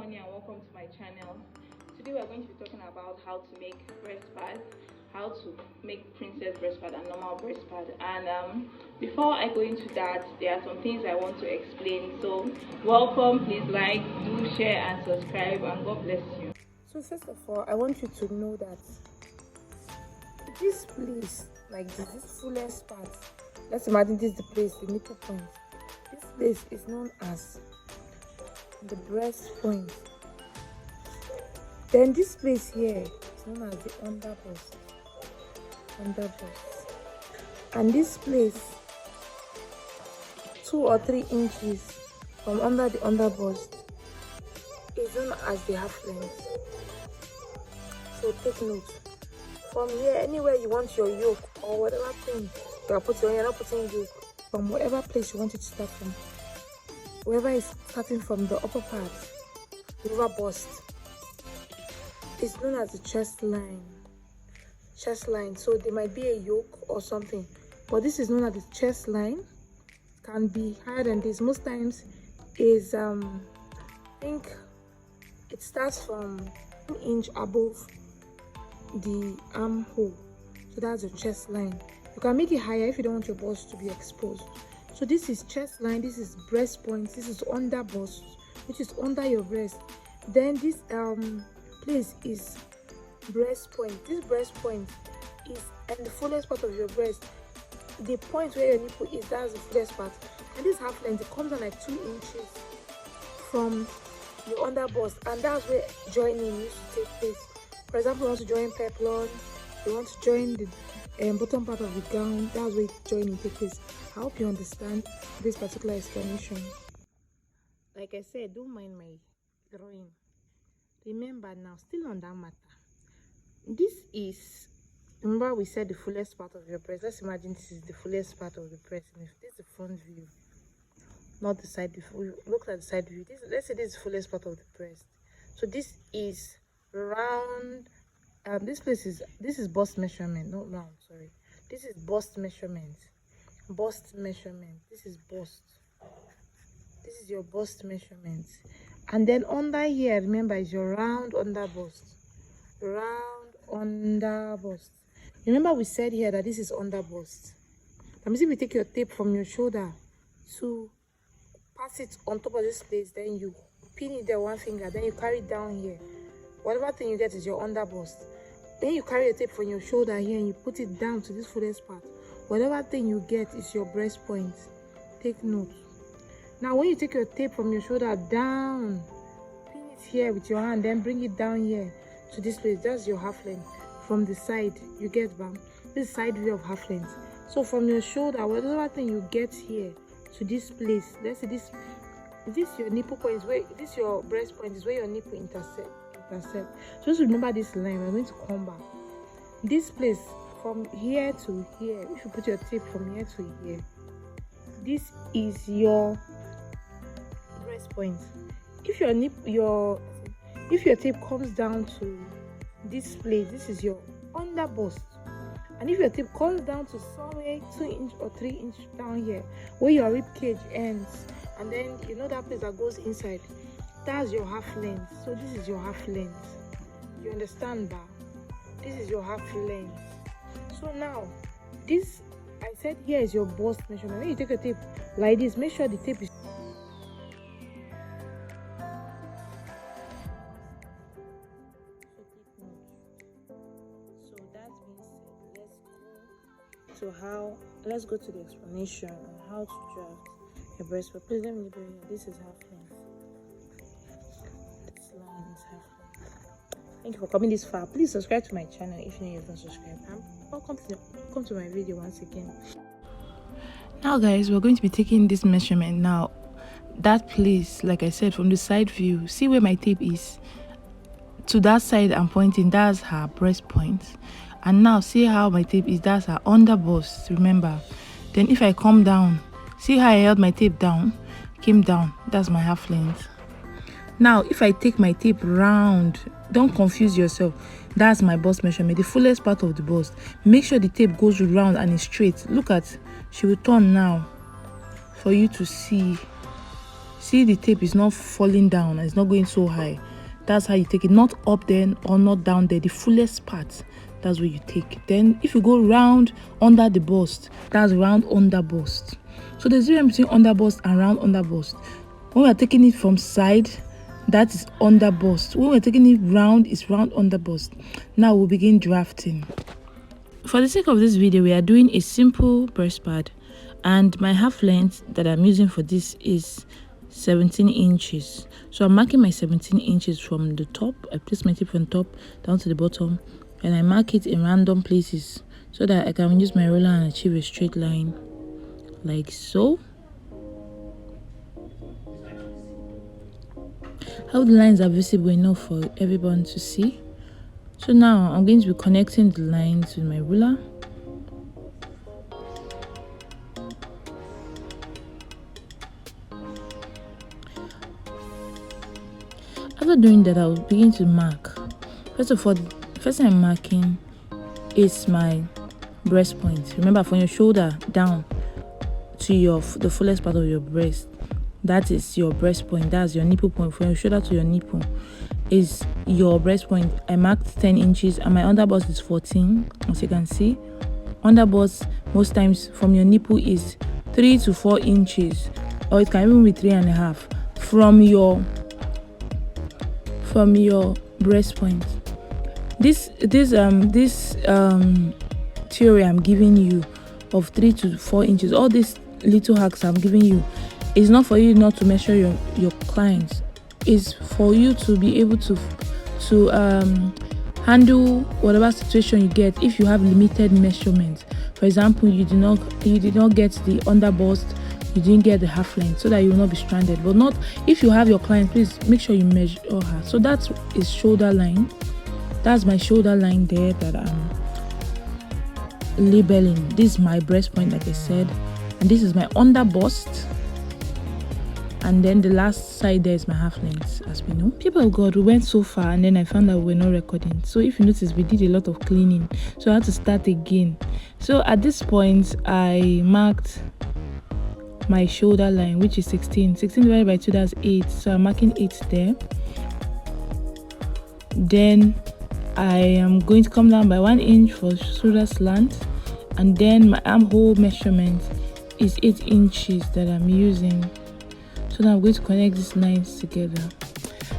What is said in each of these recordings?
honey, and welcome to my channel. Today we are going to be talking about how to make breast pad, how to make princess breast pad and normal breast pad. And before I go into that, there are some things I want to explain. So welcome, please like, do share and subscribe, and God bless you. So first of all, I want you to know that this place, like this fullest part, let's imagine this is the place, the nipple point. This place is known as the breast point. Then this place here is known as the underbust. And this place, 2 or 3 inches from under the underbust, is known as the half length. So take note. From here, anywhere you want your yoke or whatever thing you are putting on, you're not putting yoke. From whatever place you want it to start from, whoever is starting from the upper part, lower bust, is known as the chest line. So there might be a yoke or something, but this is known as the chest line. Can be higher than this. Most times is I think it starts from 1 inch above the armhole. So that's the chest line. You can make it higher if you don't want your bust to be exposed. So this is chest line, this is breast point, this is under bust, which is under your breast. Then this place is breast point. This breast point is at the fullest part of your breast. The point where your nipple is, that's the fullest part. And this half length, it comes down like 2 inches from your under bust, and that's where joining used to take place. For example, you want to join peplon, you want to join the bottom part of the gown, that's where joining takes place. I hope you understand this particular explanation. Like I said, don't mind my drawing. Remember now, still on that matter, this is, remember we said the fullest part of your breast. Let's imagine this is the fullest part of the breast, and if this is the front view, not the side view. Look at the side view. Let's say this is the fullest part of the breast. So this is round. This is bust measurement, not round, sorry. This is bust measurement. This is bust. This is your bust measurement. And then under here, remember, is your round under bust. Remember we said here that this is under bust. That means if you take your tape from your shoulder to pass it on top of this place, then you pin it there 1 finger, then you carry it down here. Whatever thing you get is your under bust. Then you carry a tape from your shoulder here and you put it down to this fullest part. Whatever thing you get is your breast point. Take note. Now when you take your tape from your shoulder down, pin it here with your hand, then bring it down here to this place. That's your half length. From the side, you get bam. This side view of half length. So from your shoulder, whatever thing you get here to this place, let's say this your nipple point is where this your breast point is where your nipple intersect. So just remember this line. We're going to come back. This place from here to here, if you put your tape from here to here, this is your breast point. If your tape comes down to this place, this is your under bust. And if your tape comes down to somewhere 2 inch or 3 inch down here, where your rib cage ends, and then you know that place that goes inside, that's your half length. So this is your half length. You understand that? This is your half length. So now, this, I said here is your bust measurement. When you take a tape like this, make sure the tape is let's go to the explanation on how to draft your breast. But please let me do it. This is half length. This line is half length. Thank you for coming this far. Please subscribe to my channel if you haven't subscribed. And welcome to my video once again. Now guys, we're going to be taking this measurement. Now that place, like I said, from the side view, see where my tape is. To that side I'm pointing, that's her breast point. And now see how my tape is, that's her under bust, remember. Then if I come down, see how I held my tape down, came down, that's my half length. Now if I take my tape round, don't confuse yourself, that's my bust measurement, the fullest part of the bust. Make sure the tape goes round and is straight. Look at, she will turn now for you to see. See, the tape is not falling down, it's not going so high. That's how you take it, not up there or not down there, the fullest part. That's what you take. Then if you go round under the bust, that's round under bust. So there's a difference between under bust and round under bust. When we're taking it from side, that is under bust. When we're taking it round, it's round under bust. Now we'll begin drafting. For the sake of this video, we are doing a simple breast pad, and my half length that I'm using for this is 17 inches. So I'm marking my 17 inches from the top. I place my tape from the top down to the bottom, and I mark it in random places so that I can use my ruler and achieve a straight line like so. How the lines are visible enough for everyone to see. So now I'm going to be connecting the lines with my ruler. After doing that, I will begin to mark. First of all, the first thing I'm marking is my breast point. Remember, from your shoulder down to the fullest part of your breast, that is your breast point. That's your nipple point. From your shoulder to your nipple is your breast point. I marked 10 inches and my underbust is 14, as you can see. Underbust most times from your nipple is 3 to 4 inches, or it can even be 3.5 from your breast point. This theory I'm giving you of 3 to 4 inches, all these little hacks I'm giving you, is not for you not to measure your clients. It's for you to be able to handle whatever situation you get. If you have limited measurements, for example, you did not get the underbust, you didn't get the half length, so that you will not be stranded. But not if you have your client, please make sure you measure her. So that is shoulder line. That's my shoulder line there that I'm labeling. This is my breast point, like I said, and this is my underbust. And then the last side there is my half length, as we know. People of God, we went so far and then I found out we're not recording. So if you notice, we did a lot of cleaning. So I had to start again. So at this point, I marked my shoulder line, which is 16. 16 divided by 2, that's 8. So I'm marking 8 there. Then I am going to come down by 1 inch for shoulder slant. And then my armhole measurement is 8 inches that I'm using. So now I'm going to connect these lines together.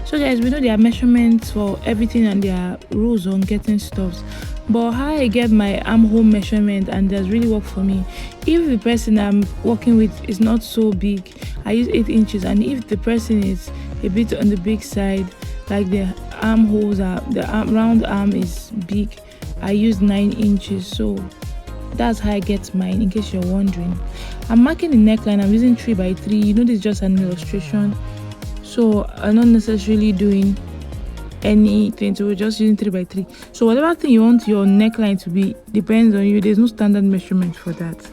So guys, we know there are measurements for everything and there are rules on getting stuffs. But how I get my armhole measurement and does really work for me, if the person I'm working with is not so big, I use 8 inches. And if the person is a bit on the big side, like the armholes are, round arm is big, I use 9 inches. So that's how I get mine, in case you're wondering. I'm marking the neckline. I'm using 3 by 3. You know, this is just an illustration, so I'm not necessarily doing anything, so we're just using 3 by 3. So whatever thing you want your neckline to be depends on you. There's no standard measurement for that.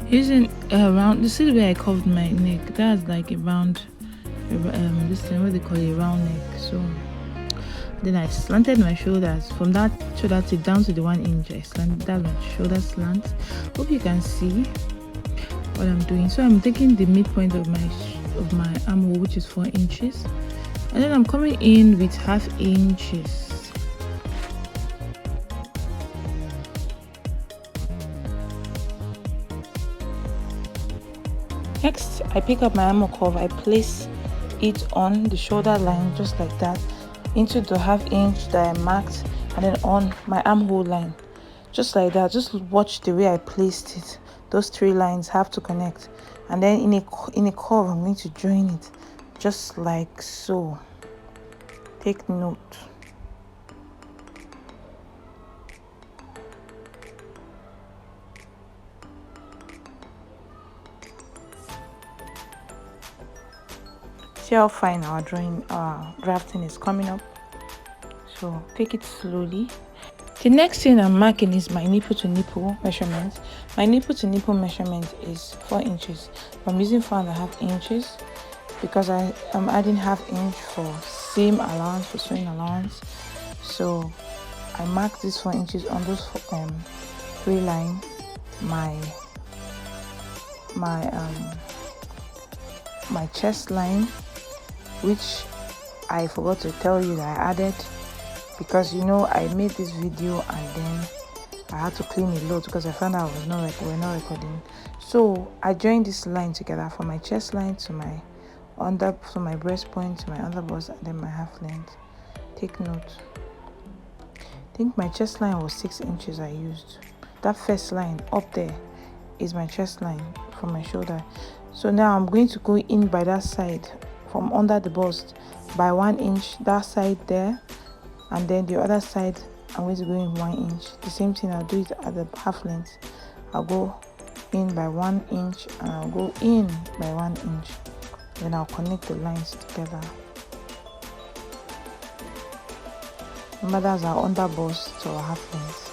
Using round, you see the way I curved my neck, that's like a round, this thing, what they call a round neck. So then I slanted my shoulders from that shoulder tip down to the 1 inch. I slanted that my shoulder slant. Hope you can see what I'm doing. So I'm taking the midpoint of my armhole, which is 4 inches, and then I'm coming in with 1/2 inches. Next, I pick up my armhole curve. I place it on the shoulder line just like that, into the 1/2 inch that I marked, and then on my armhole line, just like that. Just watch the way I placed it. Those 3 lines have to connect, and then in a curve I'm going to join it just like so. Take note. See how fine our drafting is coming up. So take it slowly. The next thing I'm marking is my nipple to nipple measurement. My nipple to nipple measurement is 4 inches. I'm using 4.5 inches because I am adding 1/2 inch for seam allowance, for sewing allowance. So I mark this 4 inches on those 3 lines. My my chest line, which I forgot to tell you that I added, because you know I made this video and then I had to clean a lot because I found out we're not recording. So I joined this line together from my chest line to my breast point to my underbust and then my half length. Take note. I think my chest line was 6 inches I used. That first line up there is my chest line from my shoulder. So now I'm going to go in by that side from under the bust by 1 inch, that side there, and then the other side I'm going to go in 1 inch. The same thing, I'll do it at the half length. I'll go in by 1 inch and I'll go in by 1 inch. Then I'll connect the lines together. Remember, that's our under bust to our half length.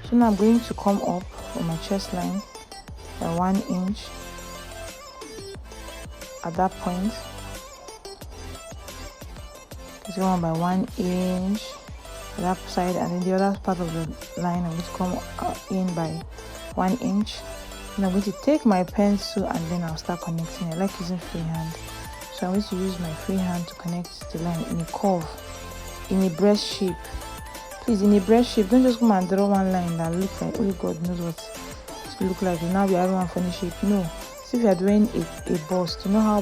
So now I'm going to come up from my chest line by 1 inch at that point. It's going by 1 inch at that side, and then the other part of the line I'm going to come in by 1 inch. And I'm going to take my pencil and then I'll start connecting. I like using freehand, so I'm going to use my freehand to connect the line in a curve, in a breast shape. Please, in a breast shape, don't just come and draw one line that looks like, oh God knows what it look like. Now we have one funny shape. No, see, if you are doing a bust, you know how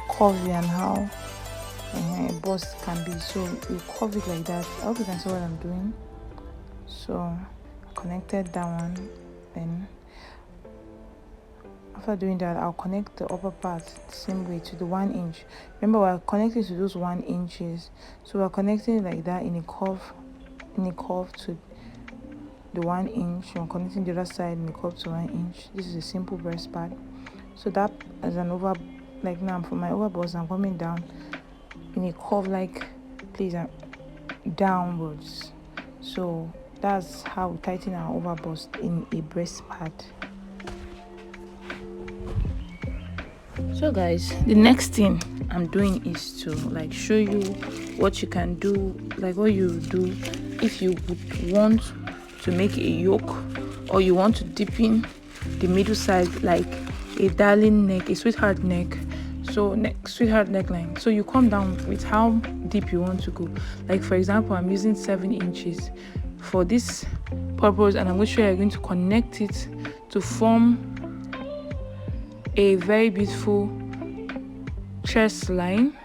curvy and how a bust can be. So you curve it like that. I hope you can see what I'm doing. So I connected that one. Then after doing that, I'll connect the upper part the same way to the 1 inch. Remember, we're connecting to those 1 inches, so we're connecting like that in a curve to the 1 inch. I'm connecting the other side in a curve to 1 inch. This is a simple breast pad. So that as an over, like now for my over bust, I'm coming down in a curve, like, please, downwards. So that's how we tighten our over bust in a breast pad. So guys, the next thing I'm doing is to like show you what you can do, like what you do if you would want to make a yoke, or you want to deepen the middle side like a darling neck, a sweetheart neck. So sweetheart neckline. So you come down with how deep you want to go. Like for example, I'm using 7 inches for this purpose, and I'm going to show you, I'm going to connect it to form a very beautiful chest line,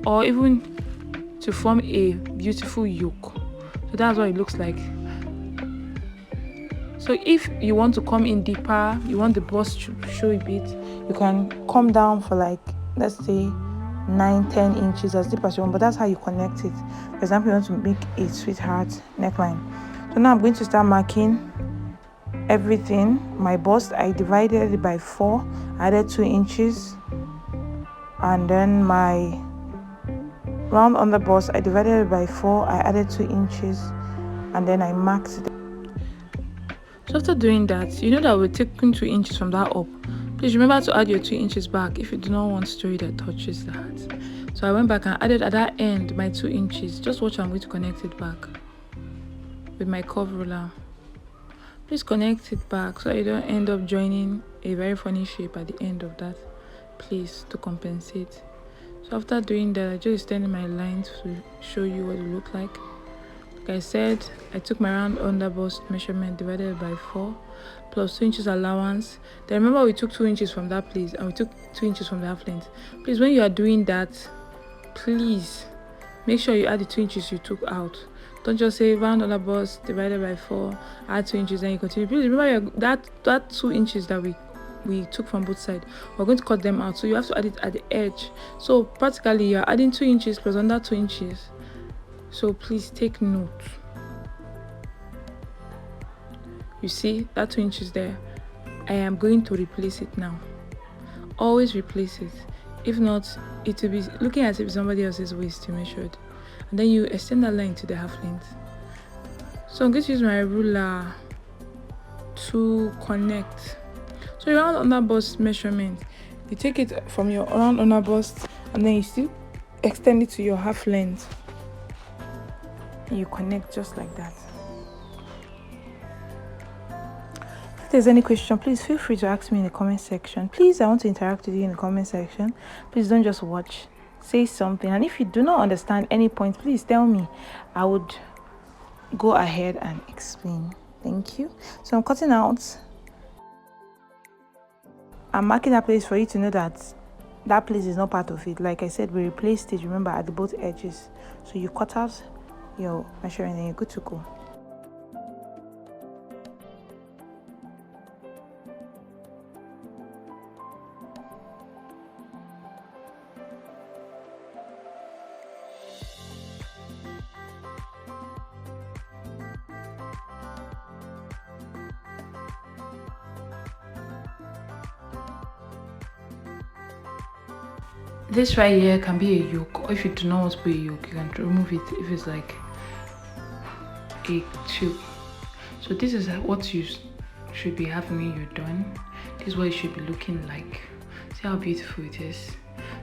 or even to form a beautiful yoke. So that's what it looks like. So if you want to come in deeper, you want the bust to show a bit, you can come down for like, let's say 9-10 inches, as deep as you want, but that's how you connect it. For example, you want to make a sweetheart neckline. So now I'm going to start marking everything. My bust, I divided it by 4, added 2 inches, and then my round on the bust, I divided it by 4, I added 2 inches, and then I marked it. So after doing that, you know that we're taking 2 inches from that up. Please remember to add your 2 inches back if you do not want story that touches that. So I went back and added at that end my 2 inches. Just watch, I'm going to connect it back with my curve ruler. Please connect it back so you don't end up joining a very funny shape at the end of that place to compensate. So after doing that, I just extended my lines to show you what it looked like. Like I said, I took my round under bust measurement, divided by 4 plus 2 inches allowance. Then remember, we took 2 inches from that place and we took 2 inches from the half length. Please, when you are doing that, please make sure you add the 2 inches you took out. Don't just say round under bust divided by 4, add 2 inches, then you continue. Please remember that 2 inches that we took from both sides, we're going to cut them out, so you have to add it at the edge. So practically you're adding 2 inches plus under 2 inches. So please take note. You see that 2 inches there? I am going to replace it now. Always replace it. If not, it will be looking as if somebody else's waist you measured. And then you extend that line to the half length. So I'm going to use my ruler to connect. So your round under bust measurement, you take it from your round under bust and then you still extend it to your half length. You connect just like that. If there's any question, please feel free to ask me in the comment section. Please, I want to interact with you in the comment section. Please don't just watch, say something. And if you do not understand any point, please tell me. I would go ahead and explain. Thank you. So I'm cutting out. I'm marking that place for you to know that that place is not part of it. Like I said, we replaced it, remember, at the both edges. So you cut out your measuring and you're good to go. This right here can be a yoke, or if you do not want to put a yoke, you can remove it if it's like a tube. So this is what you should be having when you're done. This is what it should be looking like. See how beautiful it is.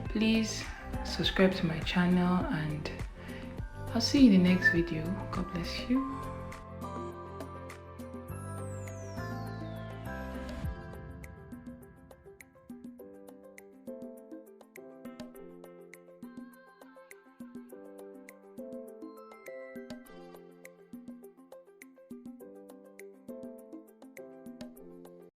Please subscribe to my channel and I'll see you in the next video. God bless you.